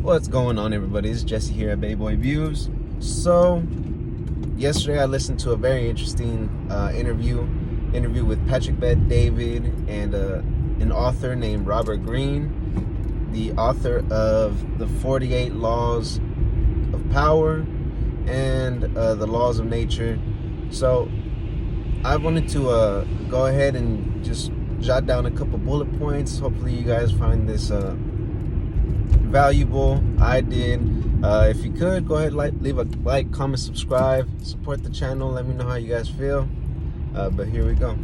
What's going on, everybody? It's Jesse here at Bayboy Views. So, yesterday I listened to a very interesting interview with Patrick Bet David and an author named Robert Greene, the author of the 48 Laws of Power and the Laws of Nature. So, I wanted to go ahead and just jot down a couple bullet points. Hopefully, you guys find this valuable. I did. If you could, go ahead, leave a like, comment, subscribe, support the channel. Let me know how you guys feel. But here we go.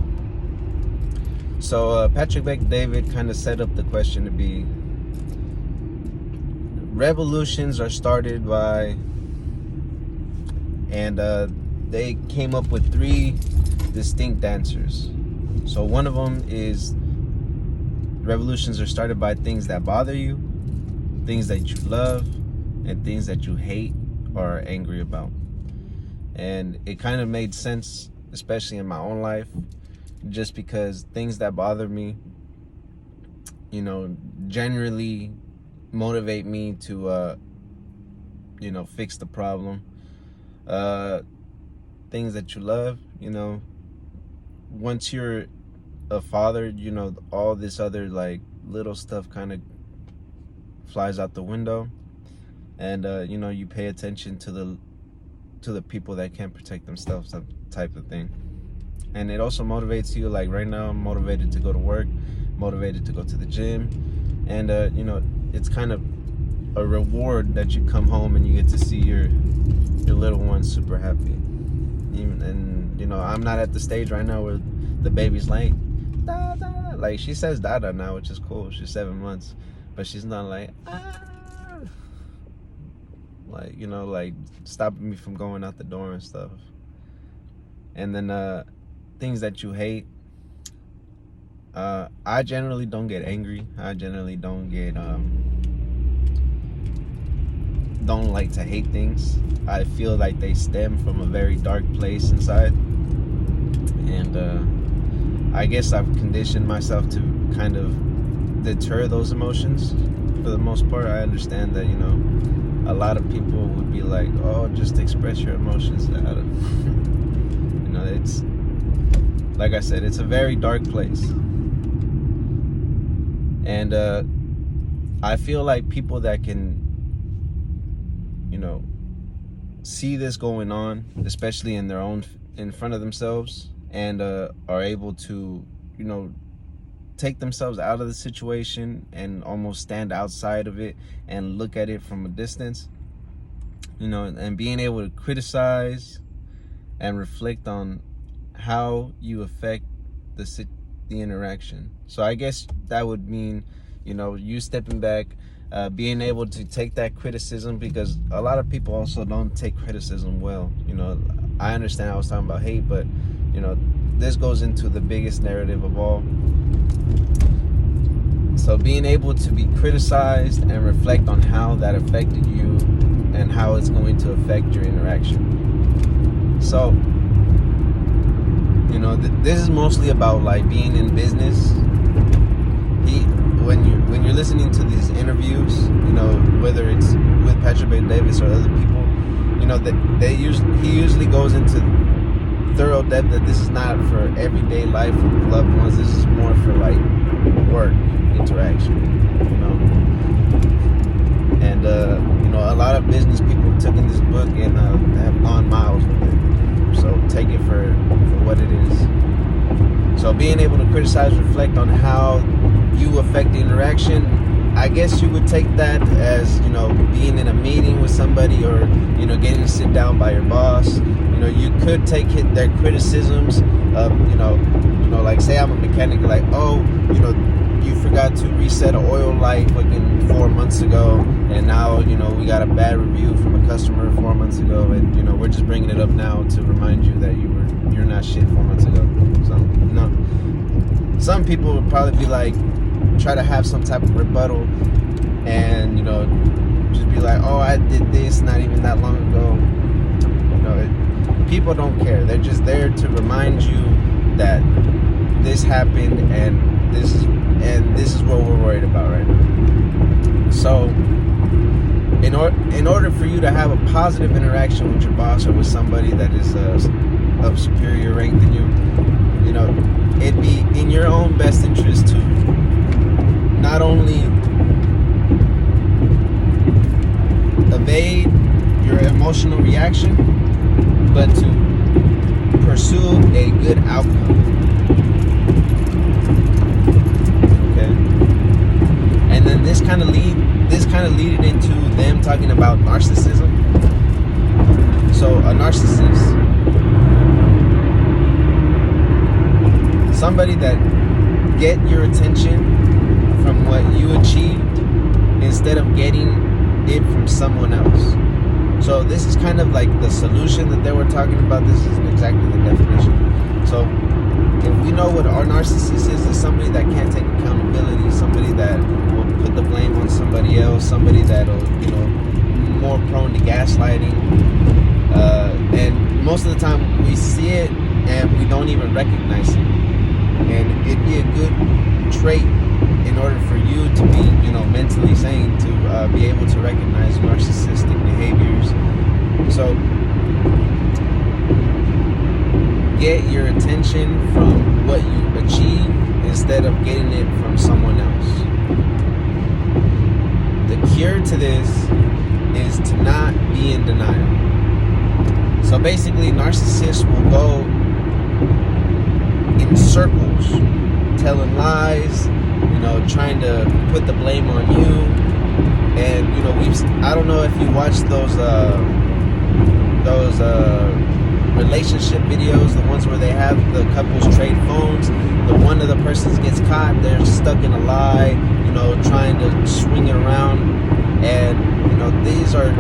So Patrick Bet David kind of set up the question to be: revolutions are started by, and they came up with three distinct answers. So one of them is revolutions are started by things that bother you, things that you love, and things that you hate or are angry about. And it kind of made sense, especially in my own life, just because things that bother me, generally motivate me to, fix the problem. Things that you love, once you're a father, all this other like little stuff kind of flies out the window, and you pay attention to the people that can't protect themselves, that type of thing. And it also motivates you. Like right now, I'm motivated to go to work, motivated to go to the gym, and it's kind of a reward that you come home and you get to see your little one super happy. I'm not at the stage right now where the baby's like da, da. Like she says dada now, which is cool. She's 7 months. But she's not like, like stopping me from going out the door and stuff. And then things that you hate. I generally don't get angry. I generally don't like to hate things. I feel like they stem from a very dark place inside. And I guess I've conditioned myself to kind of deter those emotions. For the most part, I understand that a lot of people would be like, oh, just express your emotions. It's like I said, it's a very dark place. And I feel like people that can see this going on, especially in front of themselves, and are able to take themselves out of the situation and almost stand outside of it and look at it from a distance, and being able to criticize and reflect on how you affect the interaction. So I guess that would mean, you stepping back, being able to take that criticism, because a lot of people also don't take criticism well. I understand I was talking about hate, but this goes into the biggest narrative of all. So being able to be criticized and reflect on how that affected you and how it's going to affect your interaction. So, this is mostly about like being in business. When you're listening to these interviews, whether it's with Patrick Bet David or other people, that he usually goes into thorough depth that this is not for everyday life with loved ones. This is more for like work interaction, and a lot of business people took in this book and have gone miles with it. So take it for what it is. So being able to criticize, reflect on how you affect the interaction, I guess you would take that as being in a meeting with somebody, or getting to sit down by your boss. You could take their criticisms of like, say I'm a mechanic, like, oh, you forgot to reset an oil light fucking 4 months ago, and now we got a bad review from a customer 4 months ago, and we're just bringing it up now to remind you that you're not shit 4 months ago. So some people would probably be like, try to have some type of rebuttal, and just be like, oh, I did this not even that long ago. People don't care. They're just there to remind you that this happened, and this is what we're worried about right now. So in order for you to have a positive interaction with your boss or with somebody that is of superior rank than you, it'd be in your own best interest to not only evade your emotional reaction, but to pursue a good outcome. Okay, and then this kind of leaded into them talking about narcissism. So a narcissist, somebody that get your attention from what you achieved instead of getting it from someone else. So this is kind of like the solution that they were talking about. This isn't exactly the definition. So if we know what our narcissist is somebody that can't take accountability, somebody that will put the blame on somebody else, somebody that'll, more prone to gaslighting. And most of the time we see it and we don't even recognize it. And it'd be a good trait in order for you to be, mentally sane, to be able to recognize narcissistic behaviors. So get your attention from what you achieve instead of getting it from someone else. The cure to this is to not be in denial. So basically, narcissists will go in circles, telling lies, trying to put the blame on you. And I don't know if you watched those relationship videos, the ones where they have the couples trade phones. One of the persons gets caught, they're stuck in a lie, trying to swing it around. And these are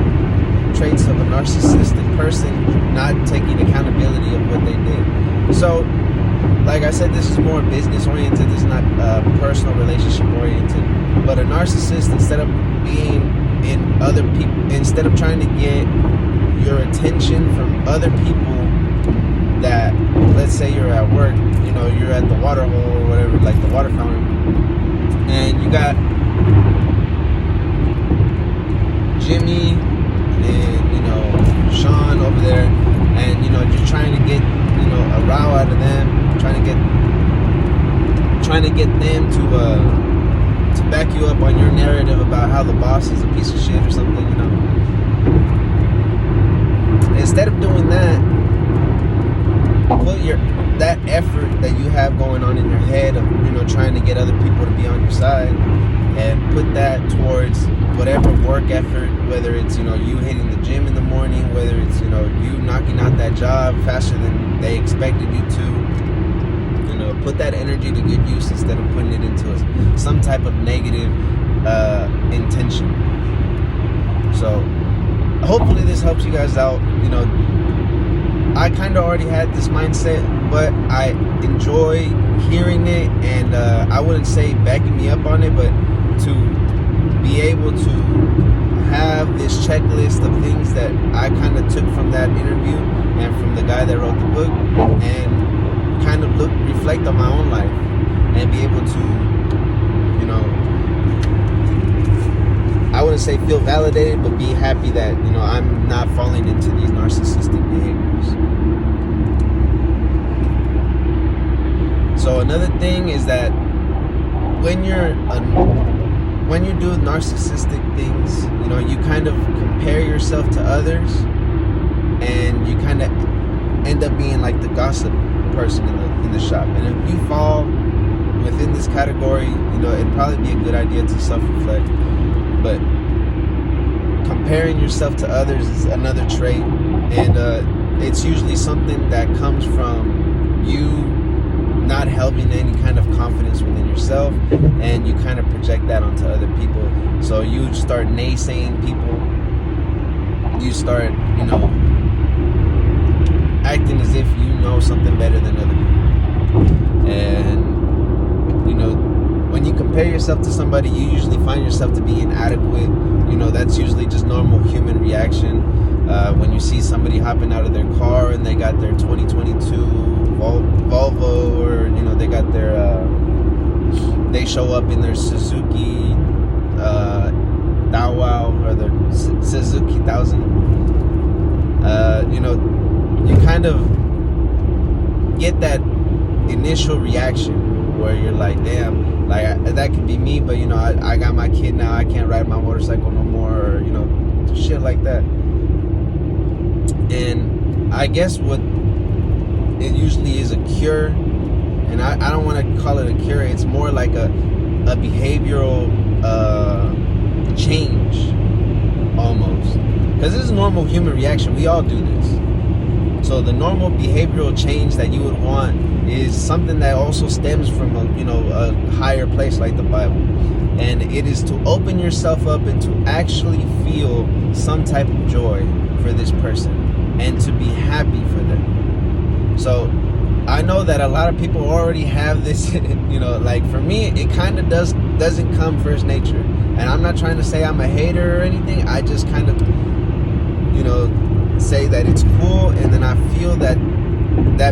traits of a narcissistic person, not taking accountability of what they did. So like I said, this is more business oriented. This is not personal relationship oriented. But a narcissist, instead of being in other people, instead of trying to get your attention from other people, that, let's say you're at work, you're at the water hole or whatever, like the water fountain, and you got Jimmy and Sean over there, and you're trying to get a row out of them, trying to get them to back you up on your narrative about how the boss is a piece of shit or something. Instead of doing that, put that effort that you have going on in your head of trying to get other people to be on your side, and put that towards whatever work effort, whether it's you hitting the gym in the morning, whether it's you knocking out that job faster than they expected you to. Put that energy to good use instead of putting it into some type of negative intention. So hopefully this helps you guys out. I kind of already had this mindset, but I enjoy hearing it, and I wouldn't say backing me up on it, but to be able to have this checklist of things that I kind of took from that interview and from the guy that wrote the book, and kind of reflect on my own life and be able to, I wouldn't say feel validated, but be happy that, I'm not falling into these narcissistic behaviors. So another thing is that when you do narcissistic things, you kind of compare yourself to others, and you kind of end up being like the gossip person in the shop. And if you fall within this category, it'd probably be a good idea to self-reflect. But comparing yourself to others is another trait, and it's usually something that comes from you not having any kind of confidence within yourself, and you kind of project that onto other people. So you start naysaying people, you start acting as if you know something better than other people. And when you compare yourself to somebody, you usually find yourself to be inadequate. That's usually just normal human reaction. When you see somebody hopping out of their car and they got their 2022 Volvo, or they got their they show up in their Suzuki Dawao, or their kind of get that initial reaction where you're like, damn, like that could be me, but you know, I got my kid now, I can't ride my motorcycle no more, or you know, shit like that. And I guess what it usually is a cure, and I don't want to call it a cure, it's more like a behavioral change almost, because this is a normal human reaction. We all do this. So the normal behavioral change that you would want is something that also stems from a higher place like the Bible, and it is to open yourself up and to actually feel some type of joy for this person and to be happy for them. So I know that a lot of people already have this, like for me, it kind of doesn't come first nature. And I'm not trying to say I'm a hater or anything. I just kind of, say that it's cool. And then I feel that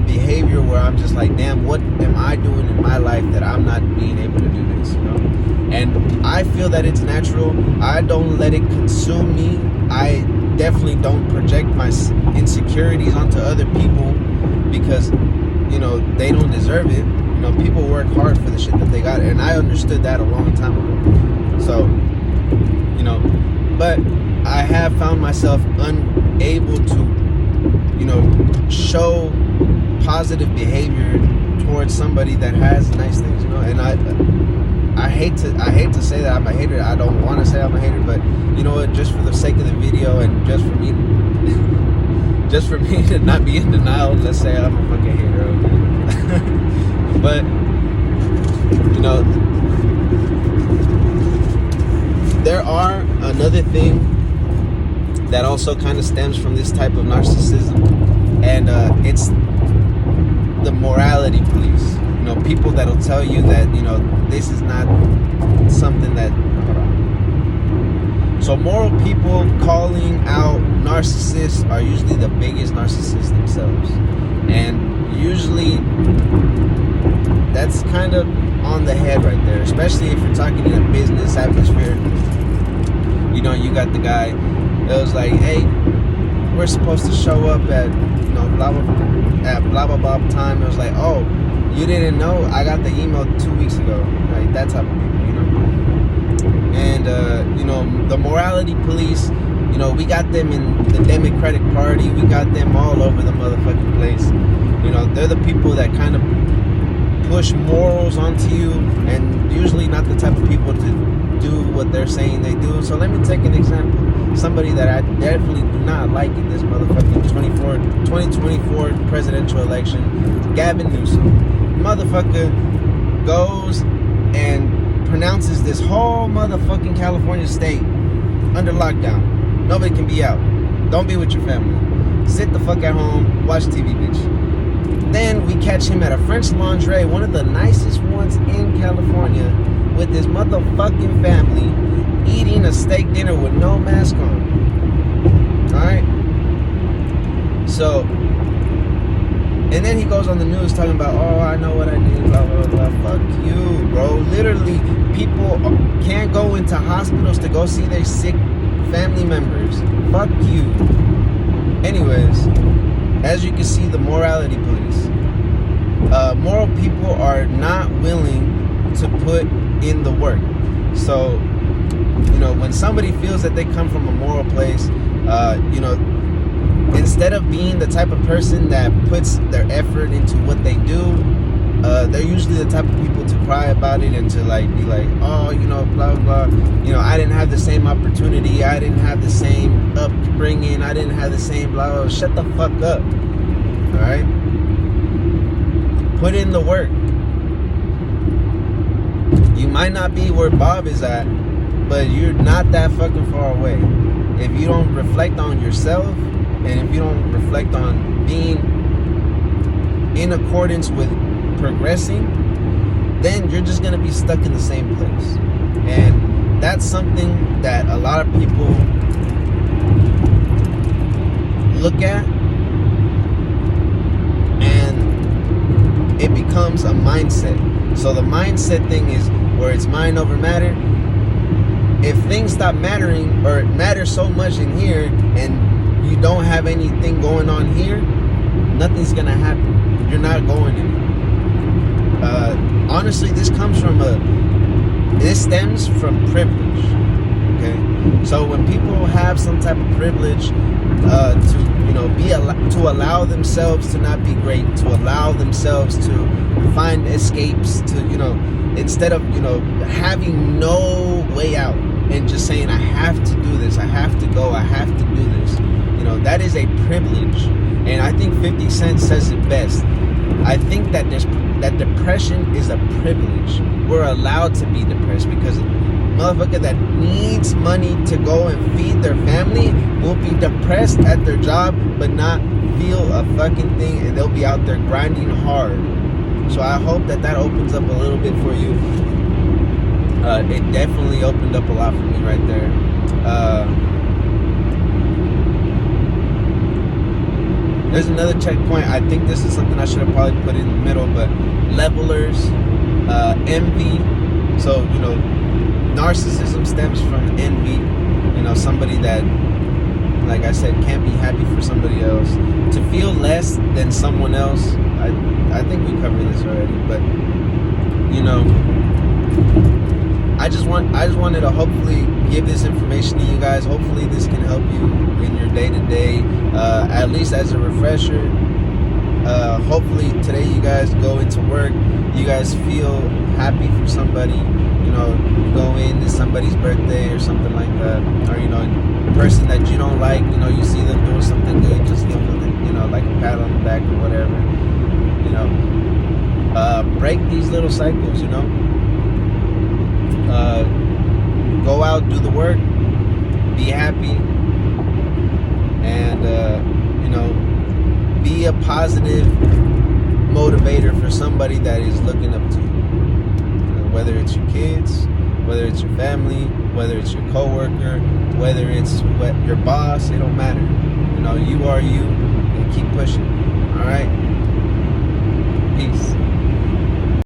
behavior where I'm just like, damn, what am I doing in my life that I'm not being able to do this, And I feel that it's natural. I don't let it consume me. I definitely don't project my insecurities onto other people because they don't deserve it. People work hard for the shit that they got, and I understood that a long time ago. So, but I have found myself unable to, show positive behavior towards somebody that has nice things, And I hate to say that I'm a hater. I don't want to say I'm a hater, but you know what? Just for the sake of the video and just for me. Just for me to not be in denial, let's say I'm a fucking hater, okay? But, there are another thing that also kind of stems from this type of narcissism, and it's the morality police. People that'll tell you that, this is not something that... So moral people calling out narcissists are usually the biggest narcissists themselves. And usually that's kind of on the head right there, especially if you're talking in a business atmosphere. You got the guy that was like, hey, we're supposed to show up at, blah, blah blah time. It was like, oh, you didn't know? I got the email 2 weeks ago. Like, that type of people, And, the morality police, we got them in the Democratic Party. We got them all over the motherfucking place. They're the people that kind of push morals onto you, and usually not the type of people to do what they're saying they do. So let me take an example. Somebody that I definitely do not like in this motherfucking 2024 presidential election, Gavin Newsom. Motherfucker goes and pronounces this whole motherfucking California state under lockdown. Nobody can be out. Don't be with your family. Sit the fuck at home. Watch TV, bitch. Then we catch him at a French Laundry, one of the nicest ones in California, with his motherfucking family, eating a steak dinner with no mask on. Alright? So, and then he goes on the news talking about, oh, I know what I did, blah, blah, blah. Fuck you, bro. Literally, people can't go into hospitals to go see their sick family members. Fuck you. Anyways, as you can see, the morality police. Moral people are not willing to put in the work. So, when somebody feels that they come from a moral place, instead of being the type of person that puts their effort into what they do, they're usually the type of people to cry about it and to be like, oh, blah, blah, blah. I didn't have the same opportunity. I didn't have the same upbringing. I didn't have the same blah, blah. Shut the fuck up. All right? Put in the work. You might not be where Bob is at, but you're not that fucking far away. If you don't reflect on yourself, and if you don't reflect on being in accordance with progressing, then you're just going to be stuck in the same place. And that's something that a lot of people look at, and it becomes a mindset. So the mindset thing is where it's mind over matter. If things stop mattering, or it matters so much in here, and you don't have anything going on here, nothing's gonna happen. You're not going anywhere. Honestly, this stems from privilege. Okay, so when people have some type of privilege to allow themselves to not be great, to allow themselves to find escapes, to instead of having no way out and just saying I have to do this, I have to go, I have to do this, that is a privilege. And I think 50 Cent says it best. I think that depression is a privilege. We're allowed to be depressed because a motherfucker that needs money to go and feed their family will be depressed at their job but not feel a fucking thing, and they'll be out there grinding hard. So I hope that opens up a little bit for you. It definitely opened up a lot for me right there. There's another checkpoint. I think this is something I should have probably put in the middle, but levelers, envy. So, narcissism stems from envy. Somebody that, like I said, can't be happy for somebody else. To feel less than someone else. I think we covered this already, but, I just wanted to hopefully give this information to you guys. Hopefully this can help you in your day-to-day, at least as a refresher. Hopefully today you guys go into work, you guys feel happy for somebody, you go in, it's somebody's birthday or something like that, or a person that you don't like, you see them doing something good, just give them like a pat on the back or whatever. Break these little cycles. Go out, do the work, be happy, and be a positive motivator for somebody that is looking up to you. Whether it's your kids, whether it's your family, whether it's your coworker, whether it's your boss, it don't matter. You are you, and keep pushing. All right, peace.